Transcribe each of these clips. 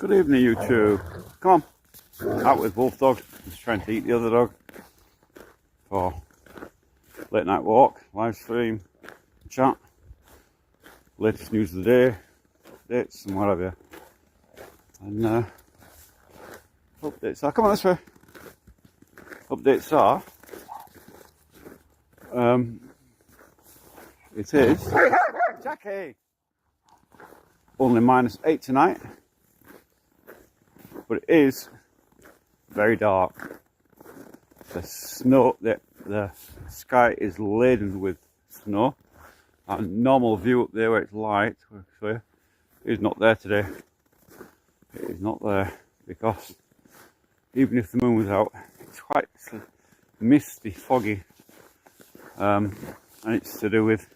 Good evening, YouTube. Come on, out with Wolf Dog. He's trying to eat the other dog for late night walk, live stream, chat, latest news of the day, dates and whatever. And updates are, come on this way. Updates are, it is, Jackie, only -8 tonight. But it is very dark. The snow, the sky is laden with snow. Our normal view up there where it's light, is not there today. It is not there because even if the moon was out, it's quite misty, foggy, and it's to do with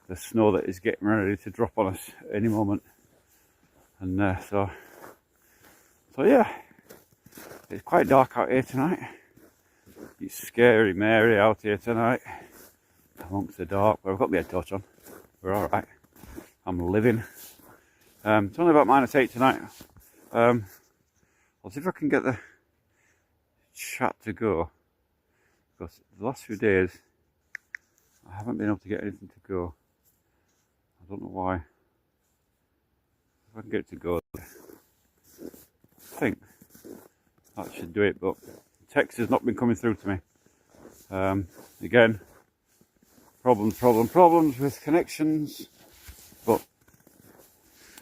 the snow that is getting ready to drop on us at any moment. And so yeah, it's quite dark out here tonight. It's scary Mary out here tonight amongst the dark, but I've got my head torch on. We're all right. I'm living. It's only about -8 tonight. I'll see if I can get the chat to go, because the last few days I haven't been able to get anything to go. I don't know why. If I can get it to go, I think that should do it, but text has not been coming through to me. Again, problems with connections, but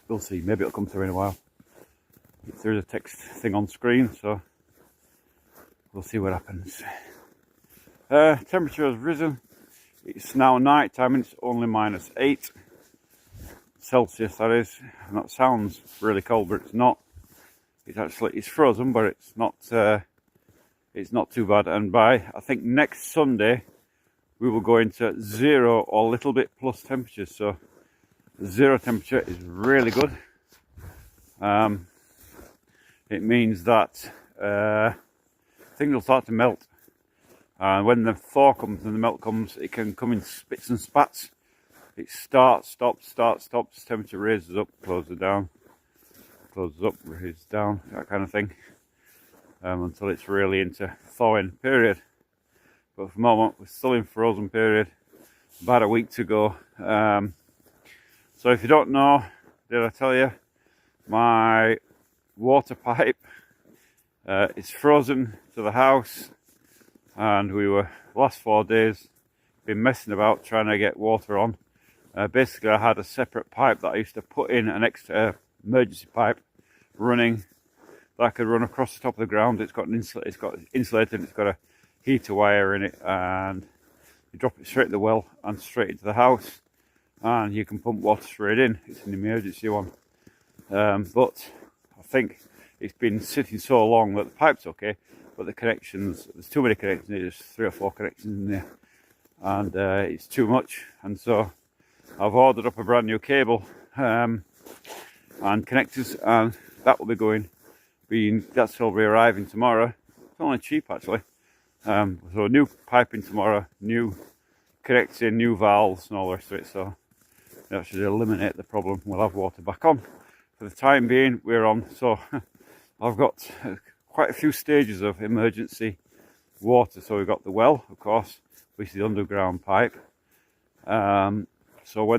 we'll see. Maybe it'll come through in a while. There's a text thing on screen, so we'll see what happens. Temperature has risen. It's now night time and it's only -8 Celsius, that is. And that sounds really cold, but it's not. It's frozen, but it's not too bad. And by, I think, next Sunday we will go into 0 or a little bit plus temperatures. So 0 temperature is really good. It means that things will start to melt. And when the thaw comes and the melt comes, it can come in spits and spats. It starts, stops, temperature raises up, closes down, closes up, raises down, that kind of thing, until it's really into thawing period. But for the moment, we're still in frozen period, about a week to go. So if you don't know, did I tell you, my water pipe is frozen to the house, and we were, the last 4 days, been messing about trying to get water on. Basically, I had a separate pipe that I used to put in, an extra emergency pipe running that I could run across the top of the ground. It's got insulated, it's got a heater wire in it, and you drop it straight to the well and straight into the house, and you can pump water straight in. It's an emergency one. But I think it's been sitting so long that the pipe's okay, but the connections, there's too many connections. There's 3 or 4 connections in there, and it's too much. And so I've ordered up a brand new cable and connectors, and that will be that's will be arriving tomorrow. It's only cheap actually. So new piping tomorrow, new connecting, new valves and all the rest of it. So that should eliminate the problem. We'll have water back on. For the time being, we're on. So I've got quite a few stages of emergency water. So we've got the well, of course, which is the underground pipe. So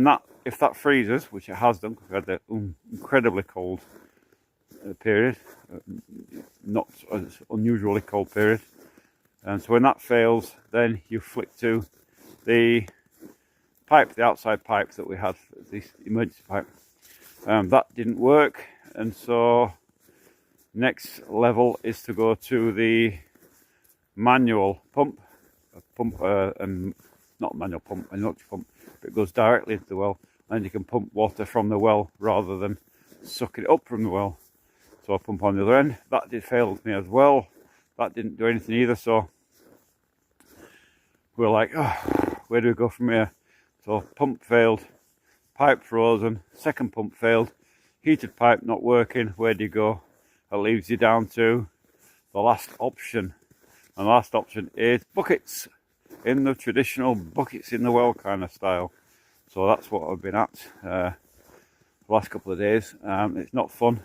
if that freezes, which it has done, because we had the incredibly cold period, not unusually cold period, and so when that fails, then you flick to the pipe, the outside pipe that we had, the emergency pipe. That didn't work, and so next level is to go to the manual pump, not a manual pump, an electric pump. It goes directly into the well, and you can pump water from the well rather than sucking it up from the well. So I pump on the other end. That did fail me as well. That didn't do anything either. So we're like, oh, where do we go from here? So pump failed, pipe frozen, second pump failed, heated pipe not working. Where do you go? That leaves you down to the last option, and the last option is buckets. In the traditional buckets in the well kind of style. So that's what I've been at the last couple of days. It's not fun.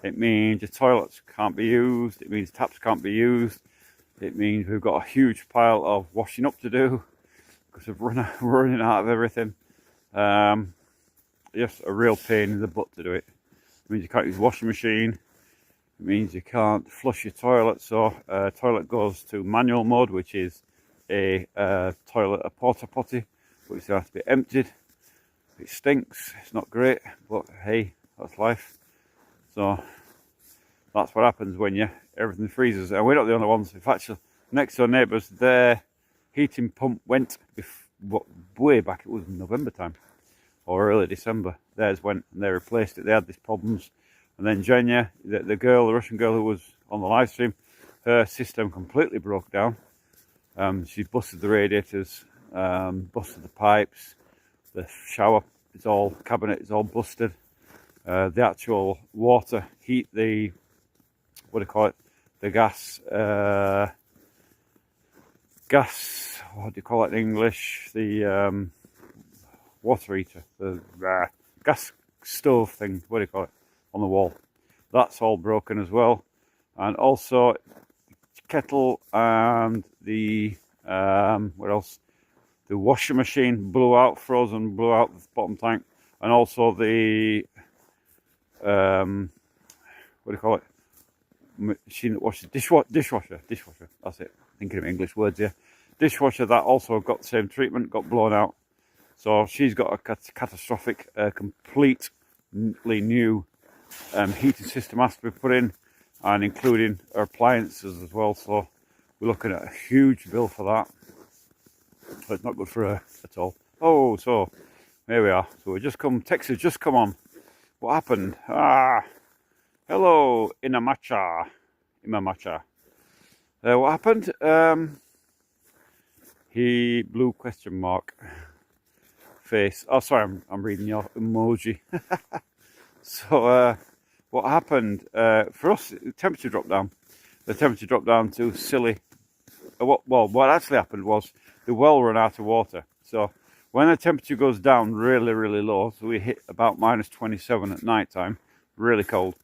It means your toilets can't be used. It means taps can't be used. It means we've got a huge pile of washing up to do because we're running out of everything. Just a real pain in the butt to do it. It means you can't use washing machine. It means you can't flush your toilet. So toilet goes to manual mode, which is a porta potty, which has to be emptied. It stinks. It's not great, but hey, that's life. So that's what happens when everything freezes. And we're not the only ones. In fact, next door neighbours, their heating pump went way back. It was November time or early December. Theirs went and they replaced it. They had these problems, and then Jenya, the Russian girl who was on the live stream, her system completely broke down. She busted the radiators, busted the pipes, the shower cabinet is all busted. The actual water heat, the gas, what do you call it in English? The water heater, the gas stove thing, what do you call it, on the wall. That's all broken as well. And also kettle and the, what else? The washing machine blew out the bottom tank. And also the, what do you call it? Machine that washes, dishwasher, that's it. Thinking of English words here. Dishwasher, that also got the same treatment, got blown out. So she's got a catastrophic, completely new heating system has to be put in, and including her appliances as well. So we're looking at a huge bill for that. But it's not good for her at all. Oh, so here we are. So text has just come on. What happened? Hello, Imamacha. What happened? He blue question mark face. Oh, sorry, I'm reading your emoji. So, what happened? For us, the temperature dropped down. The temperature dropped down to silly. What actually happened was the well ran out of water. So, when the temperature goes down really, really low, so we hit about -27 at night time, really cold,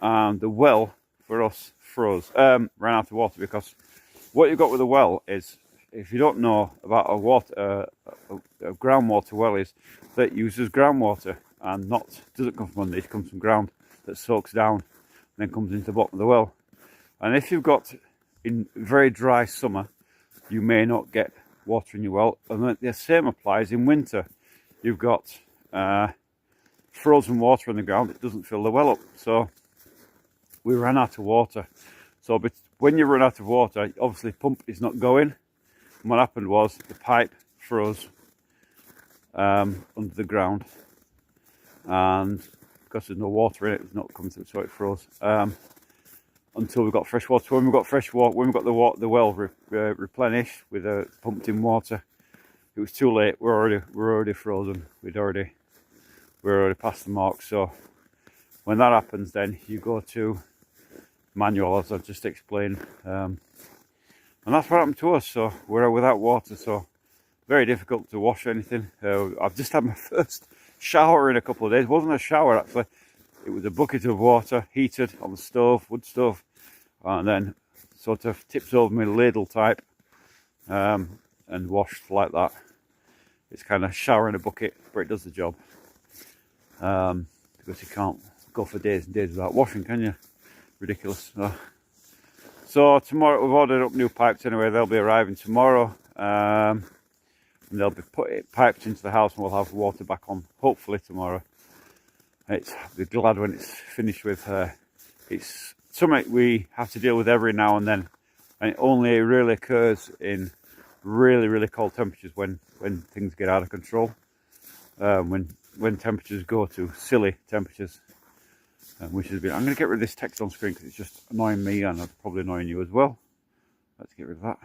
and the well for us froze, ran out of water. Because what you've got with a well is, if you don't know about a groundwater well, is that it uses groundwater and doesn't come from underneath, it comes from ground that soaks down and then comes into the bottom of the well. And if you've got in very dry summer, you may not get water in your well, and the same applies in winter. You've got frozen water in the ground, it doesn't fill the well up. So we ran out of water. So when you run out of water, obviously the pump is not going. And what happened was the pipe froze under the ground, and because there's no water in it, it's not coming through, so it froze until we got fresh water. When we got fresh water, when we got the well replenished with pumped in water, it was too late. We're already frozen. We're already past the mark. So when that happens, then you go to manual, as I've just explained. And that's what happened to us. So we're without water, so very difficult to wash anything. I've just had my first shower in a couple of days. It wasn't a shower actually. It was a bucket of water, heated on the stove, wood stove, and then sort of tips over my ladle type, and washed like that. It's kind of shower in a bucket, but it does the job. Because you can't go for days and days without washing, can you? Ridiculous. So tomorrow, we've ordered up new pipes anyway. They'll be arriving tomorrow, and they'll be piped into the house, and we'll have water back on hopefully tomorrow. I'll be glad when it's finished with. It's something we have to deal with every now and then, and it only really occurs in really, really cold temperatures when things get out of control. When temperatures go to silly temperatures, which has been. I'm going to get rid of this text on screen because it's just annoying me, and it's probably annoying you as well. Let's get rid of that.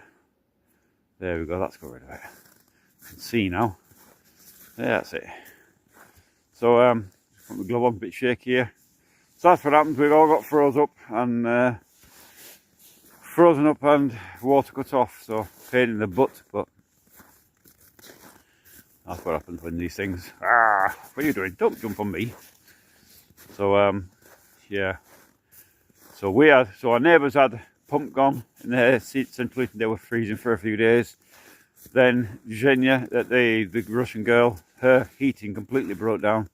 There we go. That's got rid of it. You can see now. Yeah, that's it. So put the glove on, a bit shaky here. So that's what happens. We've all got frozen up and water cut off. So pain in the butt, but that's what happens when these things. What are you doing? Don't jump on me. So yeah, So our neighbours had pump gone in their seats centrally. They were freezing for a few days. Then Zhenya, the Russian girl, her heating completely broke down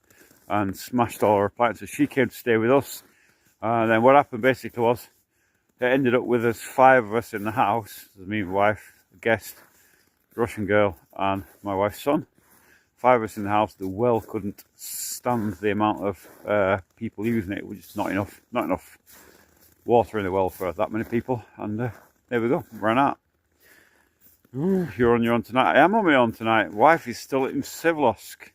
and smashed all her appliances. She came to stay with us. And then what happened basically was, it ended up with us 5 of us in the house. Me, my wife, a guest, Russian girl, and my wife's son. 5 of us in the house. The well couldn't stand the amount of people using it. It was just not enough water in the well for that many people. And there we go, ran out. Ooh, you're on your own tonight. I am on my own tonight. Wife is still in Sevlosk.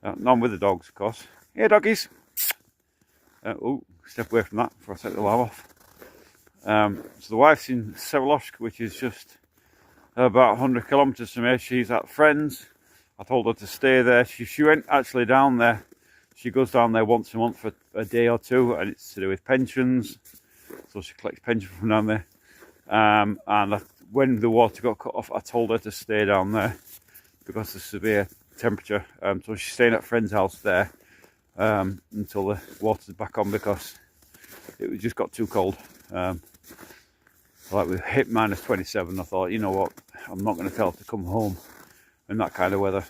No, I'm with the dogs, of course. Hey, doggies. Oh, step away from that before I take the alarm off. So the wife's in Sevlosk, which is just about 100 kilometres from here. She's at friends. I told her to stay there. She went actually down there. She goes down there once a month for a day or two, and it's to do with pensions. So she collects pension from down there. When the water got cut off, I told her to stay down there because of the severe temperature. So she's staying at a friend's house there until the water's back on, because it just got too cold. Like we hit minus 27, I thought, you know what, I'm not going to tell her to come home in that kind of weather.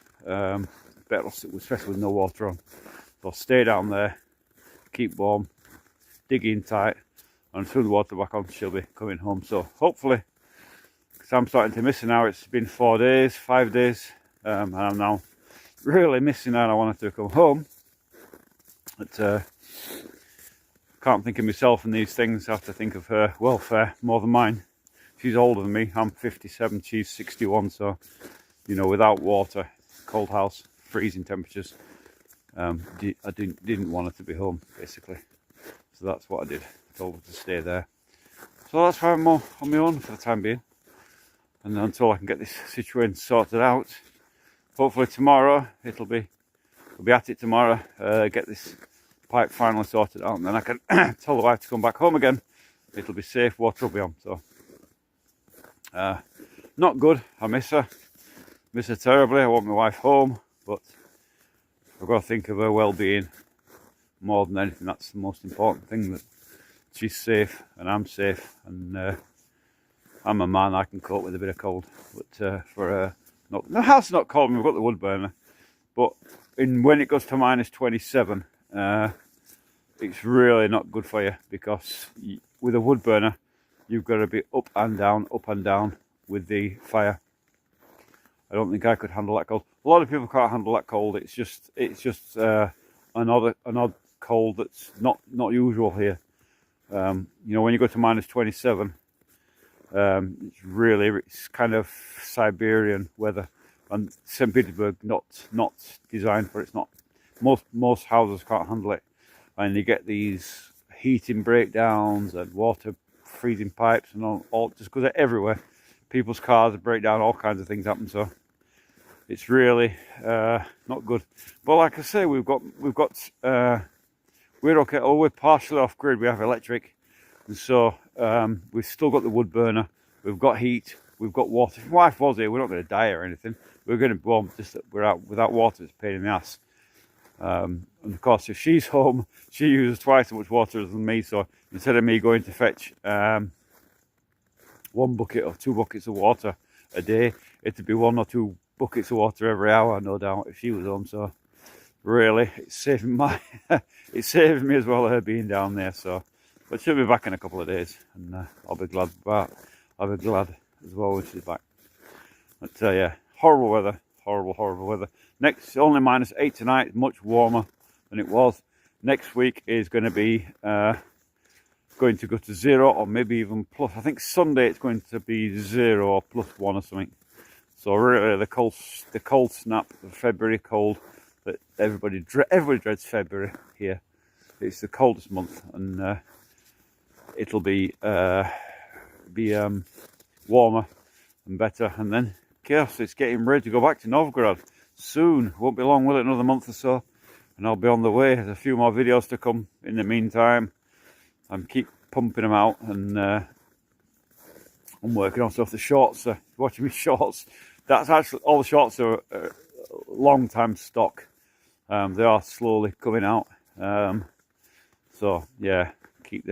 Better, especially with no water on. So I'll stay down there, keep warm, dig in tight, and until the water back on, she'll be coming home. So hopefully, because I'm starting to miss her now. It's been 4 days, 5 days, and I'm now really missing her, and I wanted to come home. But can't think of myself in these things. I have to think of her welfare more than mine. She's older than me. I'm 57, she's 61, so, you know, without water, cold house, freezing temperatures, I didn't want her to be home, basically. So that's what I did. I told her to stay there. So that's why I'm on my own for the time being. And until I can get this situation sorted out, hopefully tomorrow, we'll be at it tomorrow, get this pipe finally sorted out, and then I can tell the wife to come back home again. It'll be safe, water will be on. So not good. I miss her terribly. I want my wife home, but I've got to think of her well-being more than anything. That's the most important thing, that she's safe and I'm safe, and I'm a man, I can cope with a bit of cold. But for her, the house is not cold. We've got the wood burner, but when it goes to minus 27, it's really not good for you, because with a wood burner, you've got to be up and down with the fire. I don't think I could handle that cold. A lot of people can't handle that cold. It's just an odd cold that's not usual here. You know, when you go to minus 27, it's kind of Siberian weather, and St. Petersburg not designed for it. It's not. Most houses can't handle it, and you get these heating breakdowns and water freezing pipes and all just because they're everywhere. People's cars break down, all kinds of things happen. So it's really not good. But like I say, we're okay. Oh, we're partially off grid. We have electric, and so we've still got the wood burner. We've got heat. We've got water. If my wife was here, we're not going to die or anything. We're going to warm. Just that we're out without water. It's a pain in the ass. And of course, if she's home, she uses twice as much water than me. So instead of me going to fetch 1 bucket or 2 buckets of water a day, it'd be 1 or 2 buckets of water every hour, no doubt, if she was home. So really, it's saving me as well, her being down there. So, but she'll be back in a couple of days, and I'll be glad as well when she's back. But yeah, horrible weather. Horrible weather. Next, only minus 8 tonight, much warmer than it was. Next week is going to be going to go to 0 or maybe even plus. I think Sunday it's going to be 0 or +1 or something. So really, the cold snap, the February cold that everybody dreads February here. It's the coldest month, and it'll be warmer and better, and then chaos. It's getting ready to go back to Novgorod soon. Won't be long, will it? Another month or so, and I'll be on the way. There's a few more videos to come in the meantime. I'm keep pumping them out, and I'm working on stuff. The shorts, watching me shorts. That's actually, all the shorts are long time stock. They are slowly coming out. So yeah, keep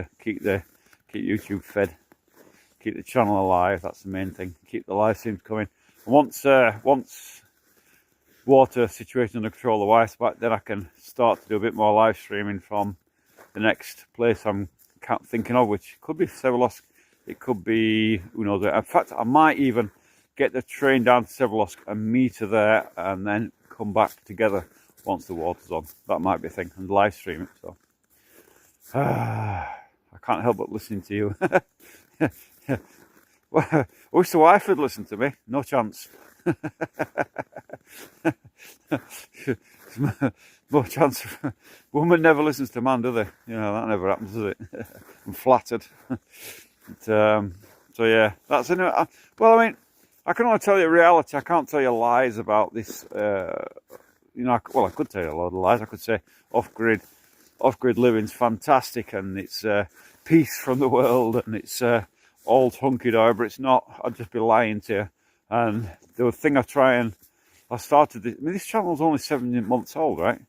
YouTube fed, keep the channel alive. That's the main thing. Keep the live streams coming. And once water situation under control, the wife's back, then I can start to do a bit more live streaming from the next place I'm thinking of, which could be Sevenosk. It could be, who knows. In fact, I might even get the train down to Sevenosk and meet her there, and then come back together once the water's on. That might be a thing, and live stream it. So I can't help but listening to you. Well, I wish the wife would listen to me. No chance. No chance. Woman never listens to man, do they? You know, that never happens, does it? I'm flattered. So yeah, that's anyway. Well, I mean, I can only tell you reality. I can't tell you lies about this. You know, I could tell you a lot of lies. I could say off-grid living's fantastic and it's peace from the world and it's all hunky-dory, but it's not. I'd just be lying to you. And the thing I started this. I mean, this channel's only 7 months old, right?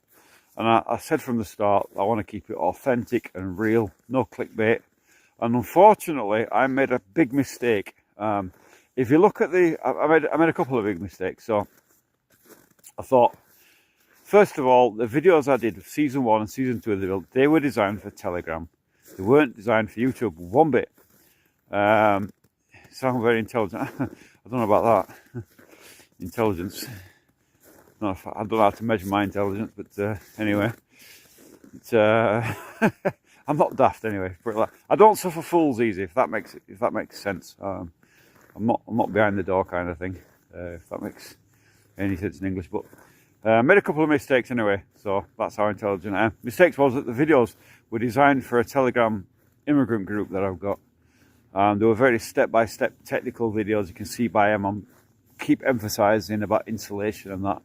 And I said from the start, I want to keep it authentic and real, no clickbait. And unfortunately, I made a big mistake. If you look at I made a couple of big mistakes. So I thought, first of all, the videos I did, season 1 and season 2 of the build, they were designed for Telegram. They weren't designed for YouTube one bit. Sound very intelligent. I don't know about that. Intelligence. I don't know how to measure my intelligence, but anyway, I'm not daft anyway. I don't suffer fools easy, if that makes sense. I'm not behind the door kind of thing, if that makes any sense in English. But I made a couple of mistakes anyway, so that's how intelligent I am. Mistakes was that the videos were designed for a Telegram immigrant group that I've got. They were very step-by-step technical videos. You can see by them, I keep emphasising about insulation and that.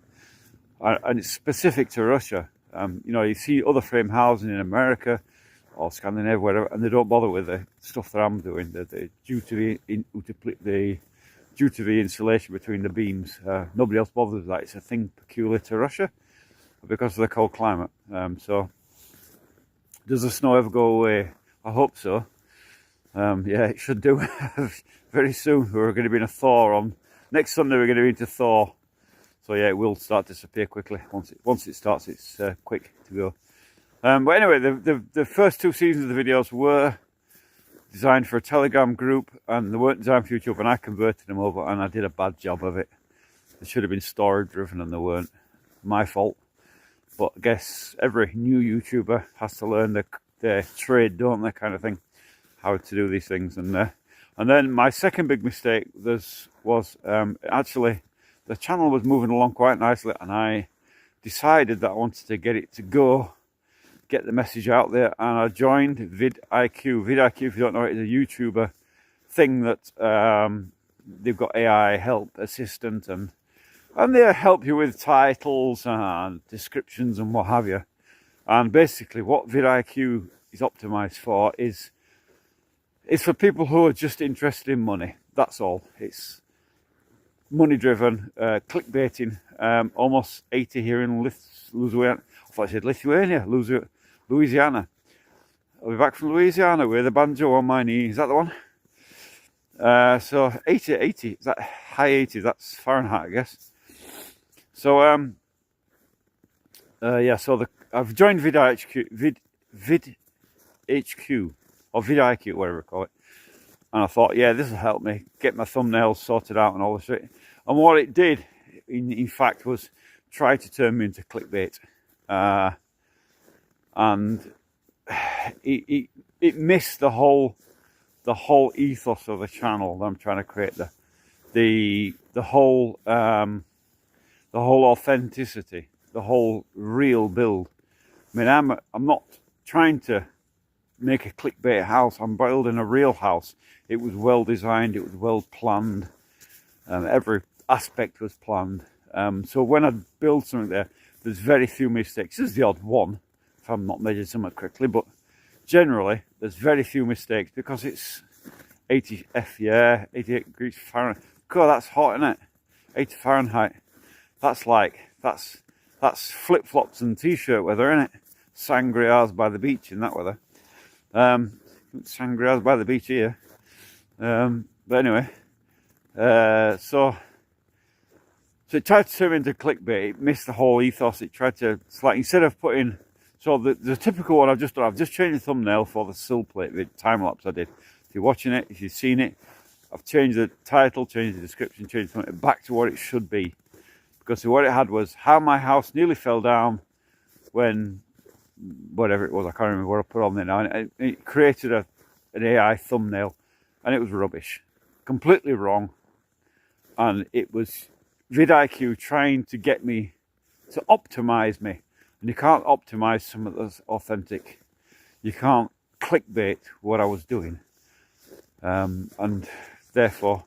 And it's specific to Russia. You know, you see other frame housing in America or Scandinavia, whatever, and they don't bother with the stuff that I'm doing. Due to the insulation between the beams, nobody else bothers with that. It's a thing peculiar to Russia because of the cold climate. So, does the snow ever go away? I hope so. Yeah, it should do. Very soon. We're going to be in a thaw on next Sunday. We're going to be into thaw. So yeah, it will start to disappear quickly. Once it starts, it's quick to go. But anyway, the first 2 seasons of the videos were designed for a Telegram group, and they weren't designed for YouTube. And I converted them over, and I did a bad job of it. They should have been story driven, and they weren't. My fault. But I guess every new YouTuber has to learn their trade, don't they? Kind of thing, how to do these things. And then my second big mistake was actually. The channel was moving along quite nicely, and I decided that I wanted to get it to go, get the message out there, and I joined vidIQ. vidIQ, if you don't know it, is a YouTuber thing that they've got AI help assistant, and they help you with titles and descriptions and what have you. And basically, what vidIQ is optimized for is for people who are just interested in money. That's all. It's money driven, clickbaiting, almost 80 here in Louisiana. I thought I said Lithuania, Louisiana. I'll be back from Louisiana with a banjo on my knee. Is that the one? So 80, is that high 80s? That's Fahrenheit, I guess. So yeah, so I've joined vidHQ or vidIQ, whatever you call it. And I thought, yeah, this will help me get my thumbnails sorted out and all this shit. And what it did, in fact, was try to turn me into clickbait. And it missed the whole ethos of the channel that I'm trying to create. The whole authenticity, the whole real build. I mean, I'm not trying to make a clickbait house. I'm building a real house. It was well designed. It was well planned. Every aspect was planned. So when I build something there's very few mistakes. There's the odd one if I'm not measuring something correctly, but generally there's very few mistakes because it's 80 yeah, 88 degrees Fahrenheit. God, that's hot, isn't it? 80 Fahrenheit. That's flip-flops and t-shirt weather, isn't it? Sangrias by the beach in that weather. Sangria's by the beach here. But anyway, so it tried to turn into clickbait. It missed the whole ethos. It tried to, it's like, instead of putting, so the typical one I've just done, I've just changed the thumbnail for the sill plate time lapse I did. If you're watching it, if you've seen it, I've changed the title, changed the description, changed it back to what it should be. Because what it had was how my house nearly fell down when, whatever it was, I can't remember what I put on there now. And it created an AI thumbnail, and it was rubbish. Completely wrong. And it was vidIQ trying to get me to optimize me. And you can't optimize something that's authentic. You can't clickbait what I was doing. And therefore,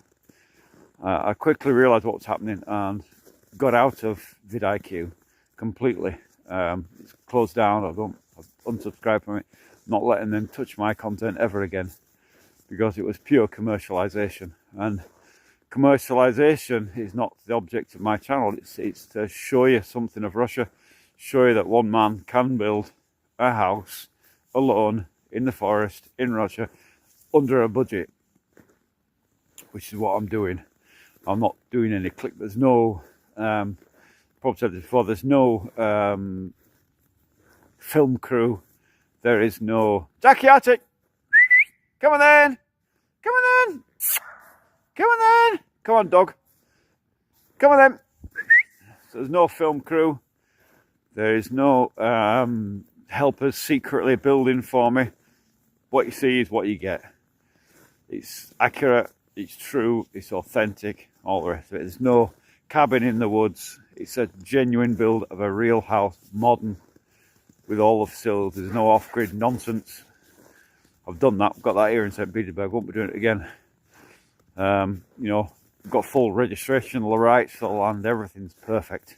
I quickly realized what was happening and got out of vidIQ completely. It's closed down. I've unsubscribed from it, not letting them touch my content ever again, because it was pure commercialization. And commercialization is not the object of my channel. It's to show you something of Russia, show you that one man can build a house alone in the forest in Russia under a budget, which is what I'm doing. I'm not doing any click. There's no, probably said this before, there's no film crew. There is no Jackie Arctic. Come on then. Come on then. Come on then. Come on, dog. Come on then. So there's no film crew. There is no helpers secretly building for me. What you see is what you get. It's accurate, it's true, it's authentic, all the rest of it. There's no cabin in the woods. It's a genuine build of a real house, modern, with all the facilities. There's no off-grid nonsense. I've done that. I've got that here in St. Petersburg. Won't be doing it again. You know, got full registration, the rights for the land. Everything's perfect.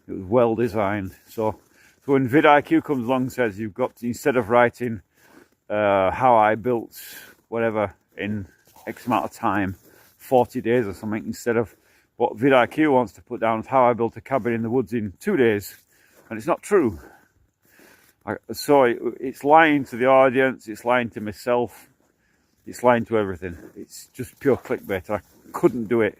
It was well designed. So when vidIQ comes along and says you've got to, instead of writing how I built whatever in X amount of time, 40 days or something, instead of what vidIQ wants to put down as how I built a cabin in the woods in 2 days, and it's not true. So it's lying to the audience, it's lying to myself, it's lying to everything. It's just pure clickbait. I couldn't do it.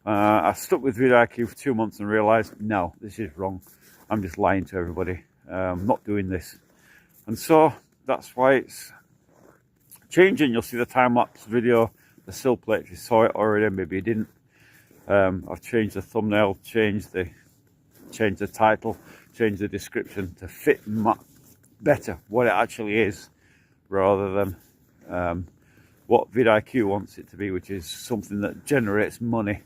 I stuck with vidIQ for 2 months and realised, no, this is wrong. I'm just lying to everybody. I'm not doing this. And so that's why it's changing. You'll see the time-lapse video, the sill plate, if you saw it already, maybe you didn't. I've changed the thumbnail, changed the title, changed the description to fit better what it actually is, rather than what vidIQ wants it to be, which is something that generates money.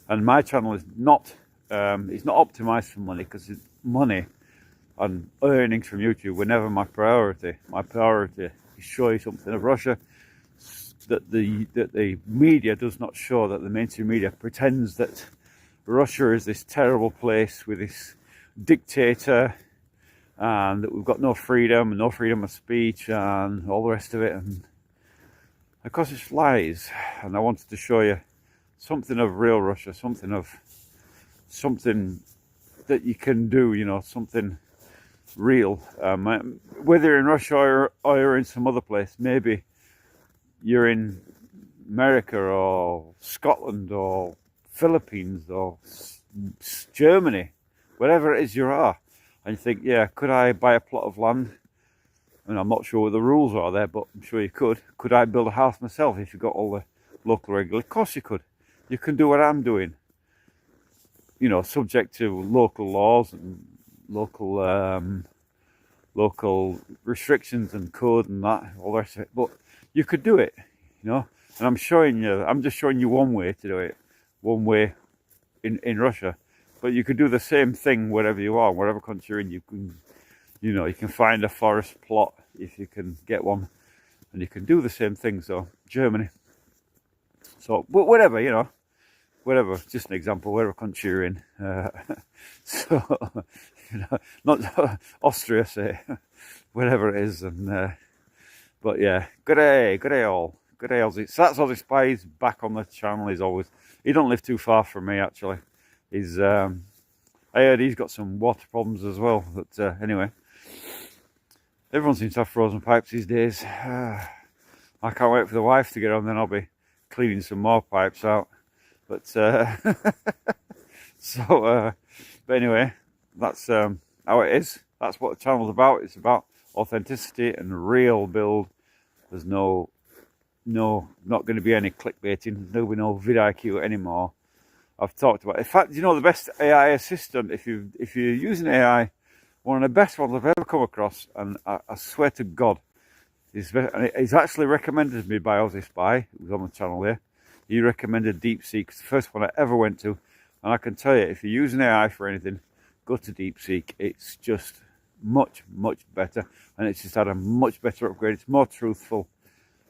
And my channel is not it's not optimized for money, because money and earnings from YouTube were never my priority. My priority is show you something of Russia that the media does not show, that the mainstream media pretends that Russia is this terrible place with this dictator, and that we've got no freedom of speech and all the rest of it. And of course it's lies. And I wanted to show you something of real Russia, something that you can do, you know, something real. Whether you're in Russia or you're in some other place, maybe you're in America or Scotland or Philippines or Germany, wherever it is you are, and you think, yeah, could I buy a plot of land? And I'm not sure what the rules are there, but I'm sure you could. Could I build a house myself if you got all the local regulations? Of course you could. You can do what I'm doing, you know, subject to local laws and local restrictions and code and that, all the rest of it. But you could do it, you know. And I'm just showing you one way to do it, one way in Russia. But you could do the same thing wherever you are, whatever country you're in. You can, you know, you can find a forest plot if you can get one, and you can do the same thing. So Germany. So, but whatever, you know, whatever. Just an example, whatever country you're in. So, you know, not Austria, say, whatever it is. And but yeah, good day all. Good day, Aussie. So that's Aussie Spy. He's back on the channel. He don't live too far from me, actually. He's I heard he's got some water problems as well, but anyway, Everyone seems to have frozen pipes these days. I can't wait for the wife to get on, then I'll be cleaning some more pipes out. But but anyway, that's how it is. That's what the channel's about. It's about authenticity and real build. There's not going to be any clickbaiting. There'll be no vidIQ anymore. I've talked about it. In fact, you know, the best AI assistant, if you're using AI, one of the best ones I've ever come across, and I swear to God, he's actually recommended me by Aussie Spy, who's on the channel there. He recommended DeepSeek. It's the first one I ever went to, and I can tell you, if you're using AI for anything, go to DeepSeek. It's just much better, and it's just had a much better upgrade. It's more truthful.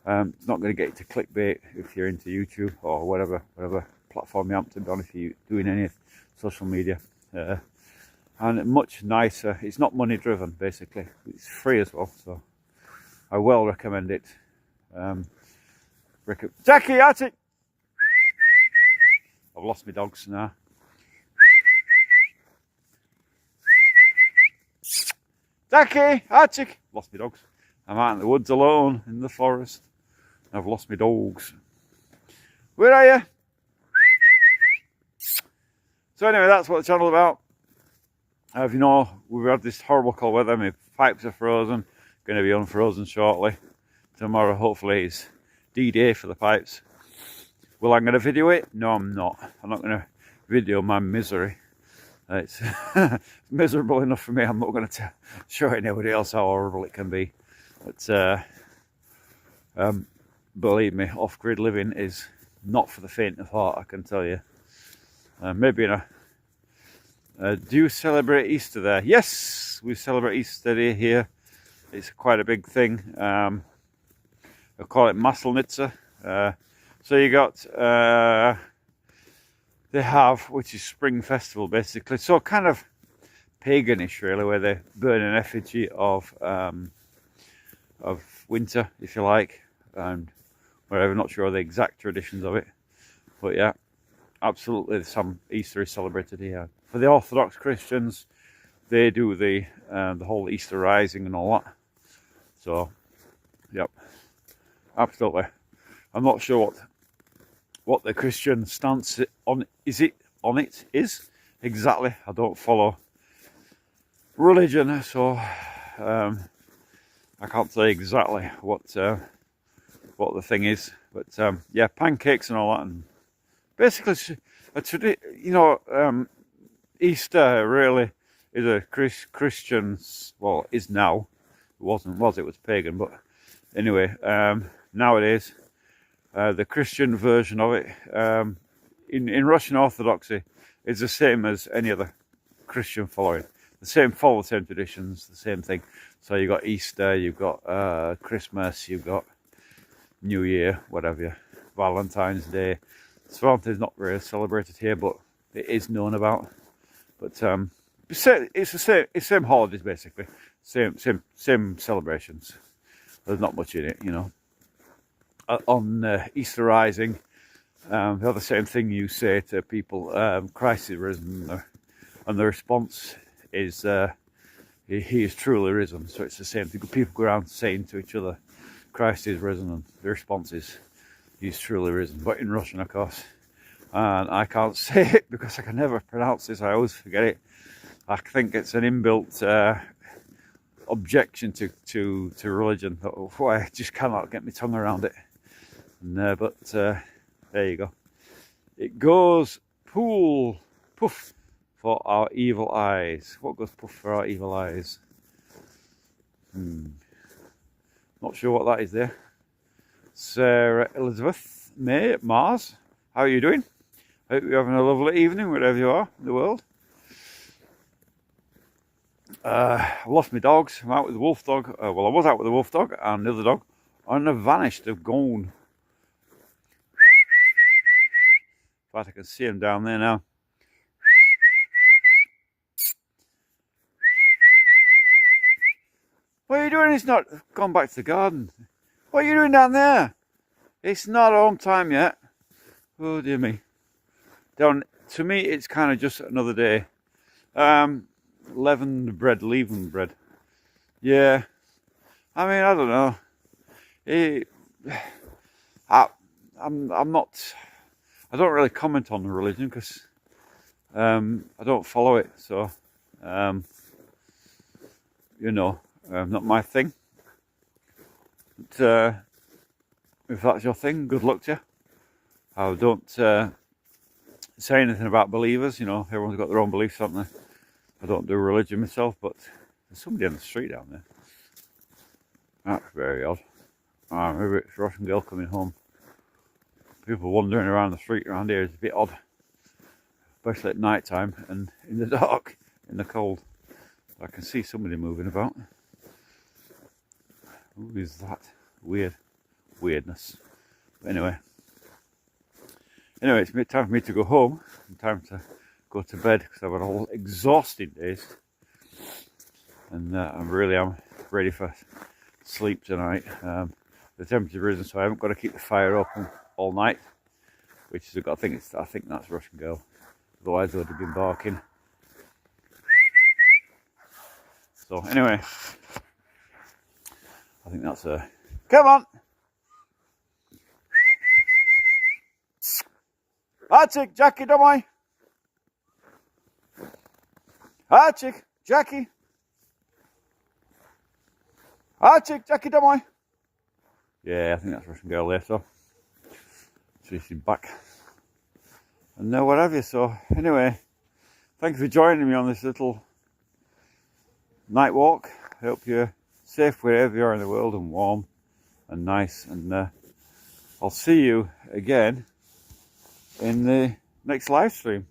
It's not going to get you to clickbait if you're into YouTube or whatever platform you happen to be on, if you're doing any social media. And much nicer. It's not money driven, basically. It's free as well, so I well recommend it. Jackie, Archie! I've lost my dogs now. Jackie, Archie! Lost my dogs. I'm out in the woods alone, in the forest. I've lost my dogs. Where are you? So anyway, that's what the channel's about. You know, we've had this horrible cold weather. My pipes are frozen. Going to be unfrozen shortly. Tomorrow, hopefully, is D-Day for the pipes. Will I going to video it? No, I'm not. I'm not going to video my misery. It's miserable enough for me. I'm not going to show anybody else how horrible it can be. But believe me, off-grid living is not for the faint of heart, I can tell you. Maybe in a... do you celebrate Easter there? Yes, we celebrate Easter Day here. It's quite a big thing. I call it Maslenitzer. So you got... they have, which is Spring Festival, basically. So kind of paganish, really, where they burn an effigy of winter, if you like, and whatever. Not sure the exact traditions of it, but yeah, absolutely, some Easter is celebrated here. For the Orthodox Christians, they do the whole Easter rising and all that. So, yep, absolutely. I'm not sure what the Christian stance on it is exactly. I don't follow religion, so I can't say exactly what the thing is. But yeah, pancakes and all that, and basically, Easter really is a Christian's. Well, is now. It was pagan, but anyway, nowadays. The Christian version of it in Russian Orthodoxy is the same as any other Christian following. Follow the same traditions, the same thing. So you've got Easter, you've got Christmas, you've got New Year, whatever, Valentine's Day. Valentine's not really celebrated here, but it is known about. But it's the same holidays basically, same celebrations. There's not much in it, you know. On Easter rising, the same thing you say to people, Christ is risen, and the response is he is truly risen. So it's the same thing. People go around saying to each other, Christ is risen, and the response is he's truly risen, but in Russian, of course. And I can't say it because I can never pronounce this. I always forget it. I think it's an inbuilt objection to religion. I just cannot get my tongue around it. But there you go. It goes poof for our evil eyes. What goes poof for our evil eyes? Not sure what that is there. Sarah Elizabeth May at Mars. How are you doing? Hope you're having a lovely evening wherever you are in the world. I've lost my dogs. I'm out with the wolf dog. Well, I was out with the wolf dog and the other dog, and they've vanished. They've gone. In fact, I can see them down there now. What are you doing? It's not gone back to the garden. What are you doing down there? It's not home time yet. Oh dear me. To me, it's kind of just another day. Leavened bread. Yeah. I mean, I don't know. It, I'm not. I don't really comment on the religion because I don't follow it. So, not my thing. But, if that's your thing, good luck to you. I don't say anything about believers. Everyone's got their own beliefs, haven't they? I don't do religion myself, but there's somebody on the street down there. That's very odd. Maybe it's Ross and Girl coming home. People wandering around the street around here is a bit odd, especially at night time and in the dark, in the cold. I can see somebody moving about. Who is that? Weirdness. But anyway, it's time for me to go home. And time to go to bed because I've had all exhausting days, and I'm ready for sleep tonight. The temperature's risen, so I haven't got to keep the fire open all night, which is I think that's Russian Girl. Otherwise, I would have been barking. So anyway, I think that's a come on. Archie, Jackie, don't I? Archie, Jackie. Archie, Jackie, don't I? Yeah, I think that's Russian Girl there, so she's back. And now what have you, so anyway, thank you for joining me on this little night walk. I hope you're safe wherever you are in the world and warm and nice, and I'll see you again in the next live stream.